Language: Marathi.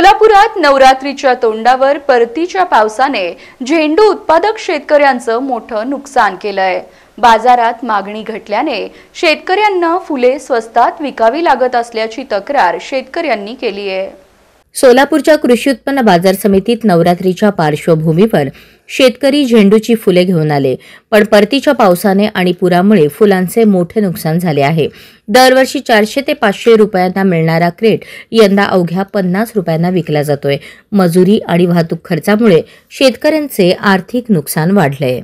सोलापुरात नवरात्रीच्या तोंडावर परतीच्या पावसाने झेंडू उत्पादक शेतकऱ्यांचं मोठं नुकसान केलंय। बाजारात मागणी घटल्याने शेतकऱ्यांना फुले स्वस्तात विकावी लागत असल्याची तक्रार शेतकऱ्यांनी केली आहे। सोलापूरच्या कृषी उत्पन्न बाजार समितीत नवरात्रीच्या पार्श्वभूमीवर शेतकरी झेंडूची फुले घेऊन आले, पण परतीच्या पावसाने आणि पुरामुळे फुलांचे मोठे नुकसान झाले आहे। दरवर्षी 400 ते 500 रुपयांना मिळणारा क्रेट यंदा अवघ्या 50 रुपयांना विकला जातोय। मजुरी आणि वाहतूक खर्चामुळे शेतकऱ्यांचे आर्थिक नुकसान वाढले।